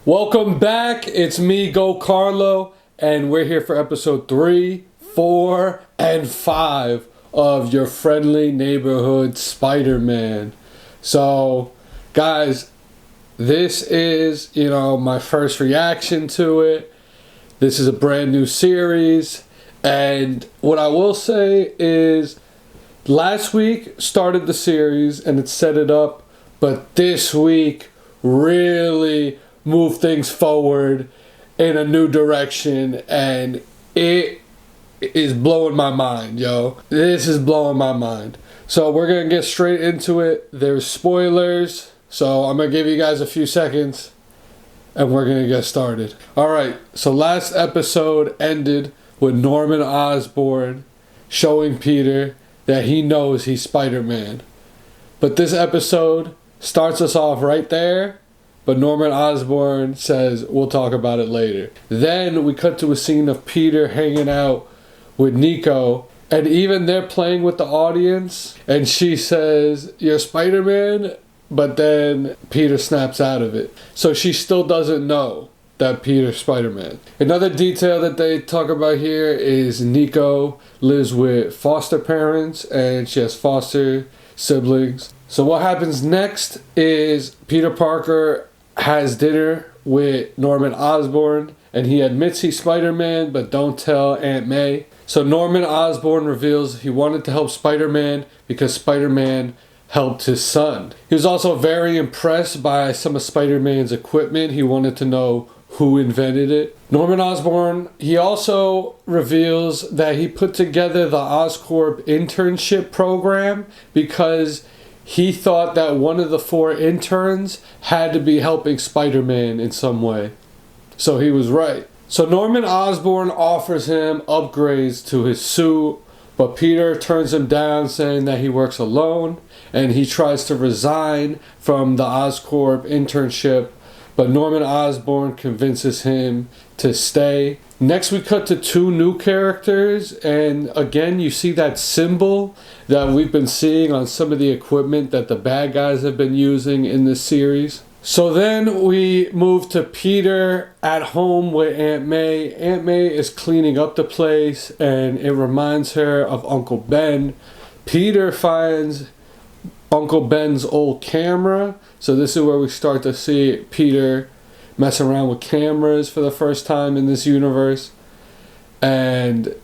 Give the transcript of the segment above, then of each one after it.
Welcome back. It's me, GOCARLO, and we're here for episode 3, 4, and 5 of your friendly neighborhood Spider-Man. So, guys, this is, my first reaction to it. This is a brand new series, and what I will say is last week started the series and it set it up, but this week really move things forward in a new direction, and it is blowing my mind, yo. This is blowing my mind. So we're gonna get straight into it. There's spoilers, so I'm gonna give you guys a few seconds and we're gonna get started. Alright, so last episode ended with Norman Osborn showing Peter that he knows he's Spider-Man. But this episode starts us off right there. But Norman Osborn says, we'll talk about it later. Then we cut to a scene of Peter hanging out with Nico. And even they're playing with the audience. And she says, you're Spider-Man? But then Peter snaps out of it. So she still doesn't know that Peter's Spider-Man. Another detail that they talk about here is Nico lives with foster parents. And she has foster siblings. So what happens next is Peter Parker has dinner with Norman Osborn, and he admits he's Spider-Man, but don't tell Aunt May. So Norman Osborn reveals he wanted to help Spider-Man because Spider-Man helped his son. He was also very impressed by some of Spider-Man's equipment. He wanted to know who invented it. Norman Osborn, he also reveals that he put together the Oscorp internship program because he thought that one of the 4 interns had to be helping Spider-Man in some way. So he was right. So Norman Osborn offers him upgrades to his suit, but Peter turns him down, saying that he works alone, and he tries to resign from the Oscorp internship, but Norman Osborn convinces him to stay. Next we cut to 2 new characters, and again you see that symbol that we've been seeing on some of the equipment that the bad guys have been using in this series. So then we move to Peter at home with Aunt May. Aunt May is cleaning up the place and it reminds her of Uncle Ben. Peter finds Uncle Ben's old camera. So this is where we start to see Peter mess around with cameras for the first time in this universe. And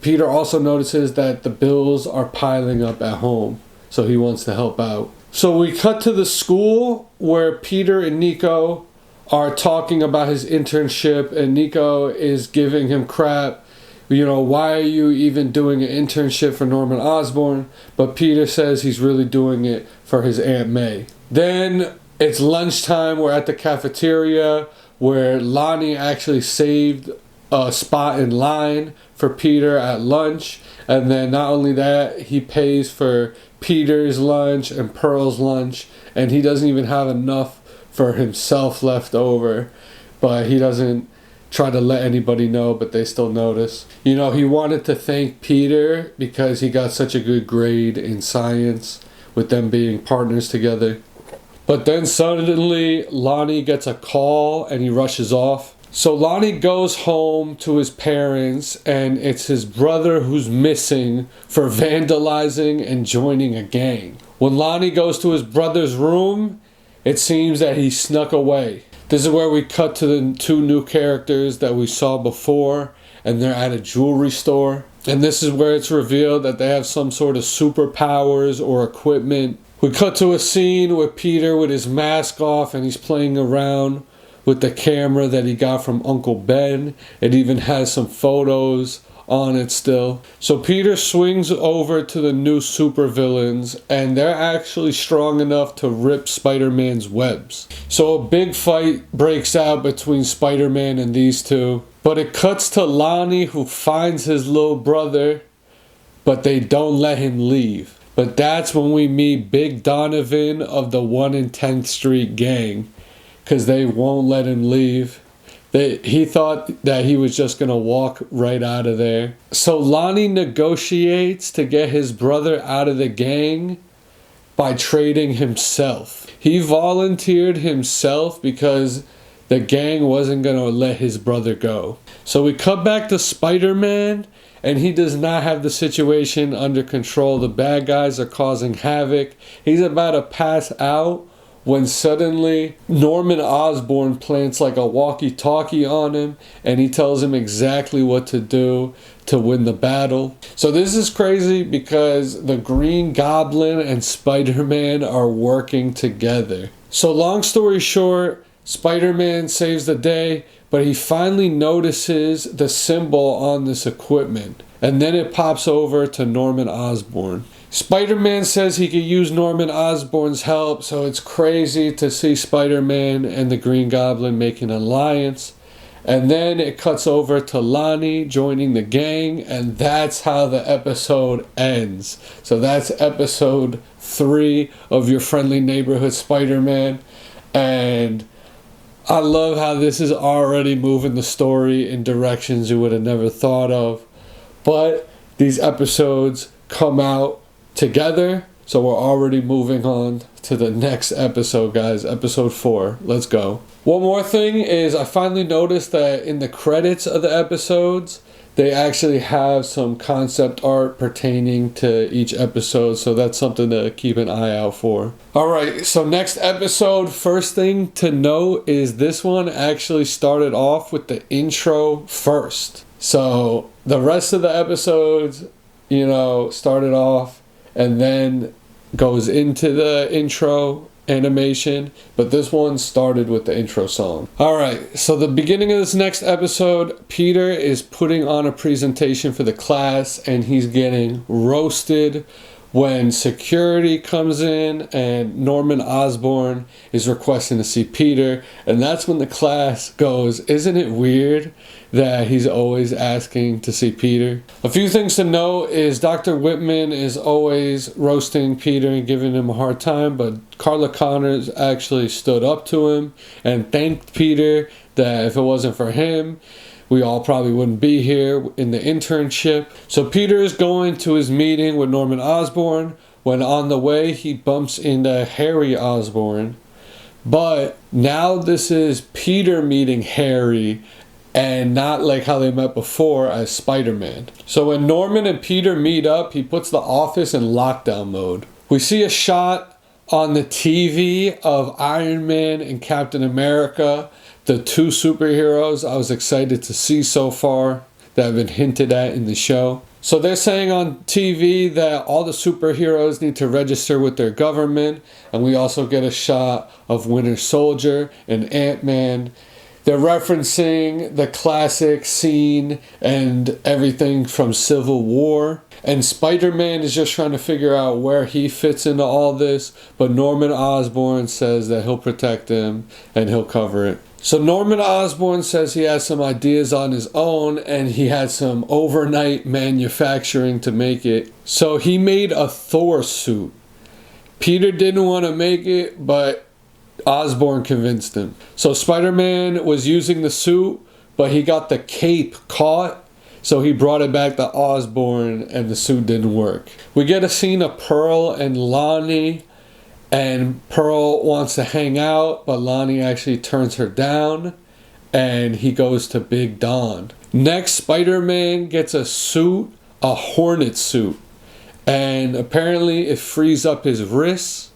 Peter also notices that the bills are piling up at home, so he wants to help out. So we cut to the school where Peter and Nico are talking about his internship, and Nico is giving him crap. Why are you even doing an internship for Norman Osborn? But Peter says he's really doing it for his Aunt May. Then it's lunchtime. We're at the cafeteria where Lonnie actually saved a spot in line for Peter at lunch. And then not only that, he pays for Peter's lunch and Pearl's lunch. And he doesn't even have enough for himself left over. But he doesn't try to let anybody know, but they still notice. He wanted to thank Peter because he got such a good grade in science with them being partners together. But then suddenly Lonnie gets a call and he rushes off. So Lonnie goes home to his parents, and it's his brother who's missing for vandalizing and joining a gang. When Lonnie goes to his brother's room, it seems that he snuck away. This is where we cut to the 2 new characters that we saw before, and they're at a jewelry store. And this is where it's revealed that they have some sort of superpowers or equipment. We cut to a scene with Peter with his mask off, and he's playing around with the camera that he got from Uncle Ben. It even has some photos on it still. So Peter swings over to the new supervillains, and they're actually strong enough to rip Spider-Man's webs. So a big fight breaks out between Spider-Man and these 2. But it cuts to Lonnie, who finds his little brother, but they don't let him leave. But that's when we meet Big Donovan of the 1 and 10th Street gang, because they won't let him leave. He thought that he was just going to walk right out of there. So Lonnie negotiates to get his brother out of the gang by trading himself. He volunteered himself because the gang wasn't going to let his brother go. So we cut back to Spider-Man, and he does not have the situation under control. The bad guys are causing havoc. He's about to pass out when suddenly Norman Osborn plants like a walkie-talkie on him, and he tells him exactly what to do to win the battle. So this is crazy because the Green Goblin and Spider-Man are working together. So long story short, Spider-Man saves the day, but he finally notices the symbol on this equipment, and then it pops over to Norman Osborn. Spider-Man says he could use Norman Osborn's help, so it's crazy to see Spider-Man and the Green Goblin make an alliance. And then it cuts over to Lonnie joining the gang, and that's how the episode ends. So that's episode 3 of Your Friendly Neighborhood Spider-Man. And I love how this is already moving the story in directions you would have never thought of. But these episodes come out together, so we're already moving on to the next episode, guys. Episode 4. Let's go. One more thing is I finally noticed that in the credits of the episodes, they actually have some concept art pertaining to each episode, so that's something to keep an eye out for. Alright, so next episode, first thing to note is this one actually started off with the intro first. So the rest of the episodes, started off and then goes into the intro animation, but this one started with the intro song. Alright, so the beginning of this next episode, Peter is putting on a presentation for the class, and he's getting roasted when security comes in and Norman Osborn is requesting to see Peter, and that's when the class goes, "Isn't it weird that he's always asking to see Peter?" A few things to note is Dr. Whitman is always roasting Peter and giving him a hard time, but Carla Connors actually stood up to him and thanked Peter that if it wasn't for him, we all probably wouldn't be here in the internship. So Peter is going to his meeting with Norman Osborn when on the way he bumps into Harry Osborn. But now this is Peter meeting Harry and not like how they met before as Spider-Man. So when Norman and Peter meet up, he puts the office in lockdown mode. We see a shot on the TV of Iron Man and Captain America, the two superheroes I was excited to see so far that have been hinted at in the show. So they're saying on TV that all the superheroes need to register with their government, and we also get a shot of Winter Soldier and Ant-Man. They're referencing the classic scene and everything from Civil War. And Spider-Man is just trying to figure out where he fits into all this, but Norman Osborn says that he'll protect him and he'll cover it. So Norman Osborn says he has some ideas on his own, and he had some overnight manufacturing to make it. So he made a Thor suit. Peter didn't want to make it, but Osborn convinced him. So Spider-Man was using the suit, but he got the cape caught, so he brought it back to Osborn and the suit didn't work. We get a scene of Pearl and Lonnie, and Pearl wants to hang out, but Lonnie actually turns her down, and he goes to Big Don. Next, Spider-Man gets a suit, a Hornet suit, and apparently it frees up his wrists.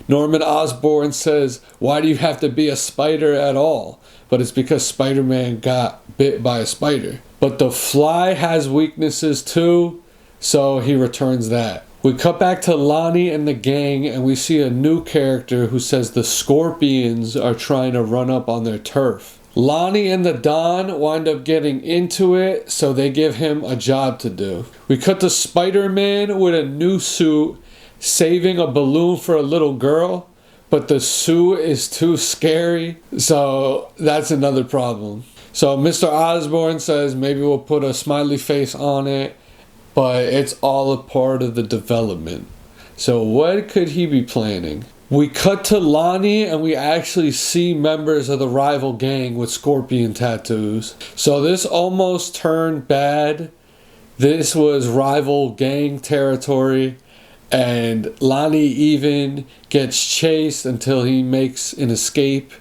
Norman Osborn says, "Why do you have to be a spider at all?" But it's because Spider-Man got bit by a spider. But the Fly has weaknesses too, so he returns that. We cut back to Lonnie and the gang, and we see a new character who says the Scorpions are trying to run up on their turf. Lonnie and the Don wind up getting into it, so they give him a job to do. We cut to Spider-Man with a new suit, saving a balloon for a little girl, but the suit is too scary, so that's another problem. So Mr. Osborn says maybe we'll put a smiley face on it, but it's all a part of the development. So what could he be planning? We cut to Lonnie, and we actually see members of the rival gang with scorpion tattoos. So this almost turned bad. This was rival gang territory, and Lonnie even gets chased until he makes an escape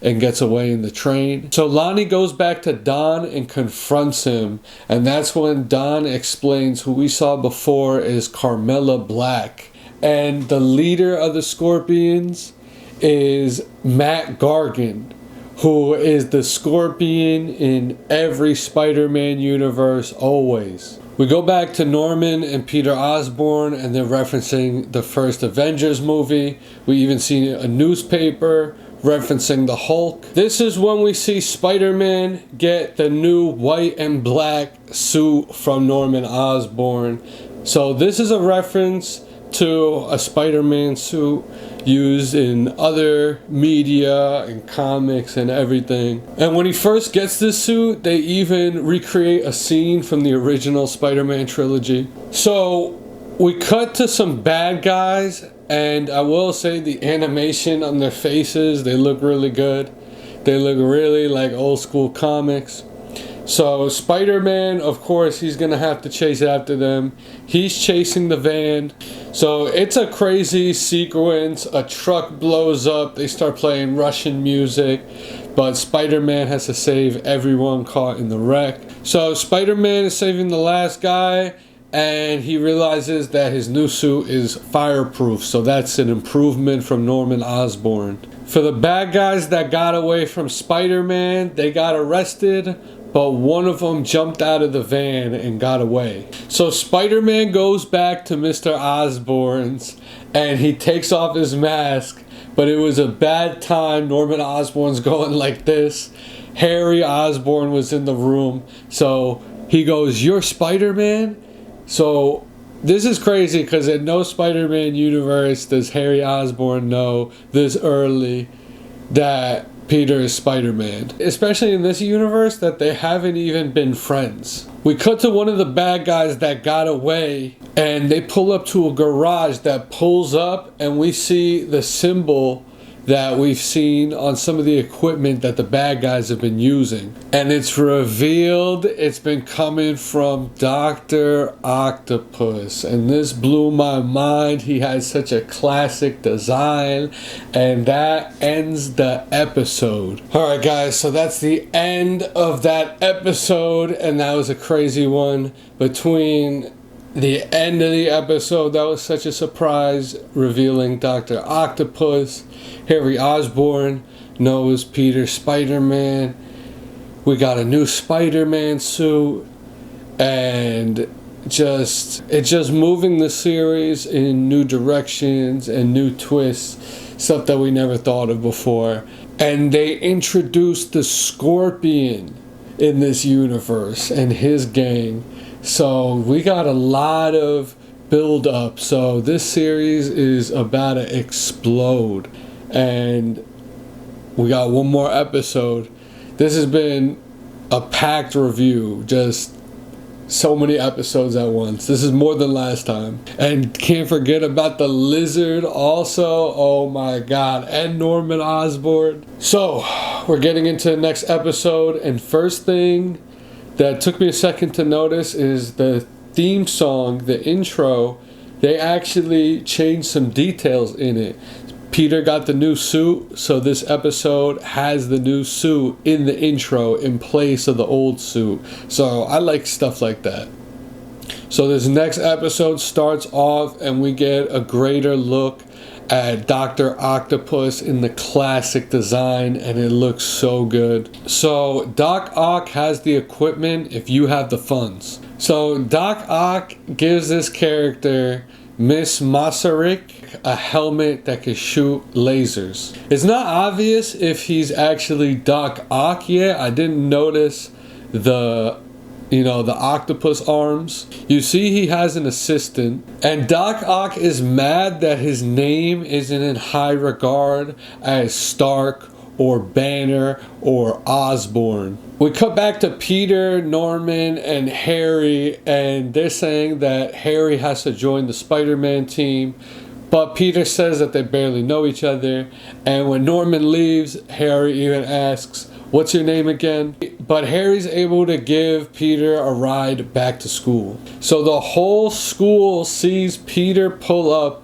and gets away in the train. So Lonnie goes back to Don and confronts him, and that's when Don explains who we saw before is Carmilla Black. And the leader of the Scorpions is Matt Gargan, who is the Scorpion in every Spider-Man universe always. We go back to Norman and Peter Osborne, and they're referencing the first Avengers movie. We even see a newspaper referencing the Hulk. This is when we see Spider-Man get the new white and black suit from Norman Osborn. So this is a reference to a Spider-Man suit used in other media and comics and everything. And when he first gets this suit, they even recreate a scene from the original Spider-Man trilogy. So we cut to some bad guys, and I will say the animation on their faces, they look really good. They look really like old school comics. So Spider-Man, of course, he's gonna have to chase after them. He's chasing the van. So it's a crazy sequence. A truck blows up. They start playing Russian music, but Spider-Man has to save everyone caught in the wreck. So Spider-Man is saving the last guy, and he realizes that his new suit is fireproof. So that's an improvement from Norman Osborn. For the bad guys that got away from Spider-Man, they got arrested, but one of them jumped out of the van and got away. So Spider-Man goes back to Mr. Osborn's and he takes off his mask, but it was a bad time. Norman Osborn's going like this. Harry Osborn was in the room, so he goes, "You're Spider-Man?" So this is crazy because in no Spider-Man universe does Harry Osborn know this early that Peter is Spider-Man. Especially in this universe that they haven't even been friends. We cut to one of the bad guys that got away, and they pull up to a garage that pulls up, and we see the symbol that we've seen on some of the equipment that the bad guys have been using. And it's revealed it's been coming from Dr. Octopus. And this blew my mind. He had such a classic design. And that ends the episode. Alright guys, so that's the end of that episode. And that was a crazy one. Between the end of the episode, that was such a surprise, revealing Dr. Octopus. Harry Osborn knows Peter Spider-Man. We got a new Spider-Man suit, and it's just moving the series in new directions and new twists, stuff that we never thought of before. And they introduced the Scorpion in this universe and his gang. So we got a lot of build up. So this series is about to explode. And we got one more episode. This has been a packed review. Just so many episodes at once. This is more than last time. And can't forget about the Lizard also. Oh my god. And Norman Osborn. So we're getting into the next episode. And first thing that took me a second to notice is the theme song, the intro. They actually changed some details in it. Peter got the new suit, so this episode has the new suit in the intro in place of the old suit. So I like stuff like that. So this next episode starts off and we get a greater look at Dr. Octopus in the classic design, and it looks so good. So Doc Ock has the equipment if you have the funds. So Doc Ock gives this character, Miss Masaryk, a helmet that can shoot lasers. It's not obvious if he's actually Doc Ock yet. I didn't notice the octopus arms. You see he has an assistant. And Doc Ock is mad that his name isn't in high regard as Stark or Banner or Osborne. We cut back to Peter, Norman, and Harry, and they're saying that Harry has to join the Spider-Man team, but Peter says that they barely know each other. And when Norman leaves, Harry even asks, "What's your name again?" But Harry's able to give Peter a ride back to school. So the whole school sees Peter pull up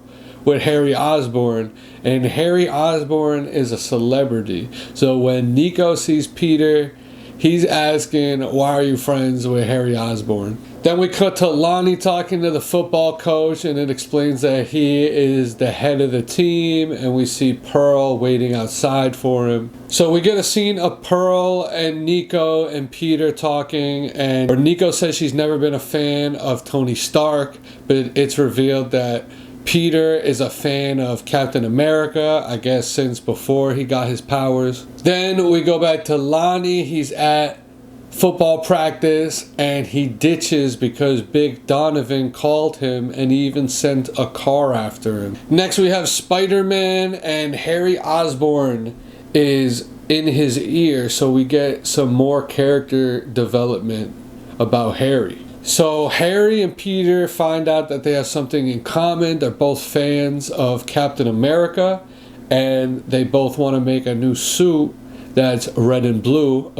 with Harry Osborne, and Harry Osborne is a celebrity. So when Nico sees Peter, he's asking, why are you friends with Harry Osborne? Then we cut to Lonnie talking to the football coach, and it explains that he is the head of the team, and we see Pearl waiting outside for him. So we get a scene of Pearl and Nico and Peter talking, and Nico says she's never been a fan of Tony Stark, but it's revealed that Peter is a fan of Captain America, I guess since before he got his powers. Then we go back to Lonnie. He's at football practice and he ditches because Big Donovan called him and he even sent a car after him. Next we have Spider-Man, and Harry Osborne is in his ear, so we get some more character development about Harry. So Harry and Peter find out that they have something in common. They're both fans of Captain America, and they both want to make a new suit that's red and blue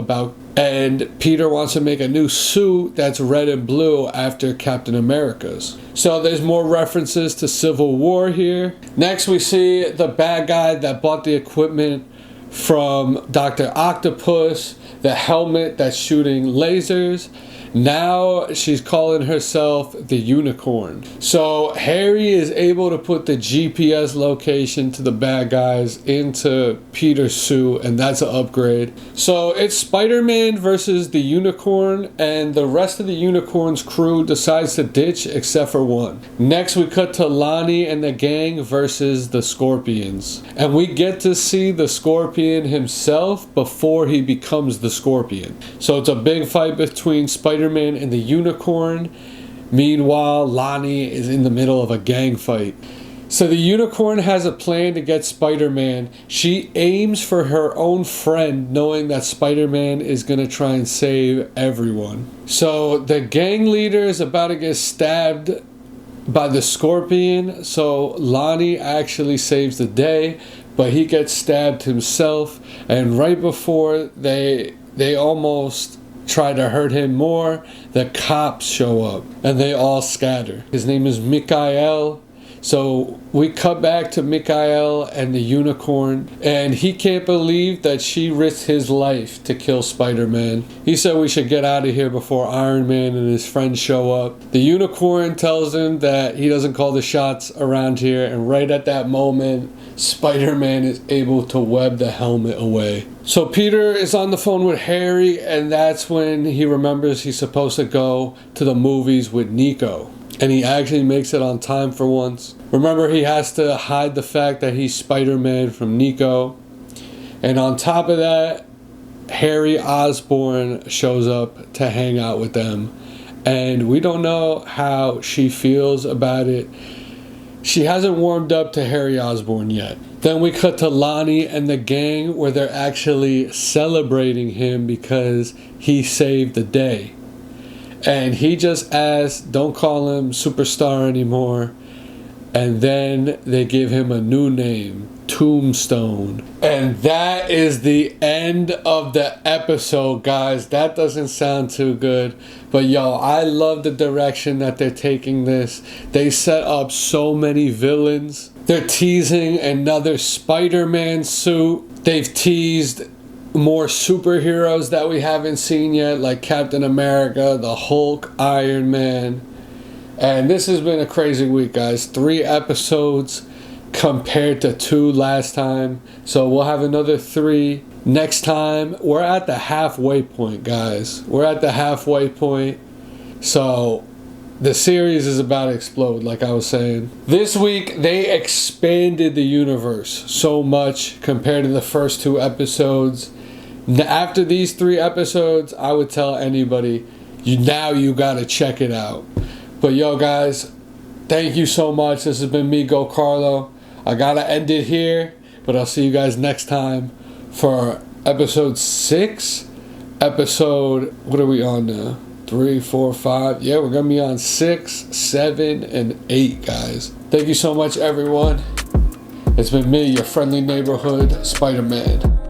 and Peter wants to make a new suit that's red and blue after Captain America's. So there's more references to Civil War here. Next we see the bad guy that bought the equipment from Dr. Octopus, the helmet that's shooting lasers. Now she's calling herself the Unicorn. So Harry is able to put the GPS location to the bad guys into Peter's suit, and that's an upgrade. So it's Spider-Man versus the Unicorn, and the rest of the Unicorn's crew decides to ditch except for one. Next we cut to Lonnie and the gang versus the Scorpions, and we get to see the Scorpion himself before he becomes the Scorpion. So it's a big fight between Spider-Man and the Unicorn. Meanwhile, Lonnie is in the middle of a gang fight. So the Unicorn has a plan to get Spider-Man. She aims for her own friend, knowing that Spider-Man is going to try and save everyone. So the gang leader is about to get stabbed by the Scorpion. So Lonnie actually saves the day, but he gets stabbed himself. And right before they almost try to hurt him more, the cops show up and they all scatter. His name is Mikael. So we cut back to Mikael and the Unicorn, and he can't believe that she risked his life to kill Spider-Man. He said we should get out of here before Iron Man and his friends show up. The Unicorn tells him that he doesn't call the shots around here, and right at that moment, Spider-Man is able to web the helmet away. So Peter is on the phone with Harry, and that's when he remembers he's supposed to go to the movies with Nico. And he actually makes it on time for once. Remember, he has to hide the fact that he's Spider-Man from Nico. And on top of that, Harry Osborne shows up to hang out with them. And we don't know how she feels about it. She hasn't warmed up to Harry Osborne yet. Then we cut to Lonnie and the gang, where they're actually celebrating him because he saved the day. And he just asked, don't call him Superstar anymore. And then they give him a new name, Tombstone. And that is the end of the episode, guys. That doesn't sound too good. But yo, I love the direction that they're taking this. They set up so many villains. They're teasing another Spider-Man suit. They've teased more superheroes that we haven't seen yet, like Captain America, the Hulk, Iron Man. And this has been a crazy week, guys. 3 episodes compared to 2 last time. So we'll have another 3 next time. We're at the halfway point, guys. We're at the halfway point. So the series is about to explode, like I was saying. This week, they expanded the universe so much compared to the first 2 episodes. After these 3 episodes, I would tell anybody, you gotta check it out. But yo, guys, thank you so much. This has been me, GOCARLO. I gotta end it here, but I'll see you guys next time for episode 6. What are we on now? 3, 4, 5. Yeah, we're gonna be on 6, 7, and 8, guys. Thank you so much, everyone. It's been me, your friendly neighborhood Spider-Man.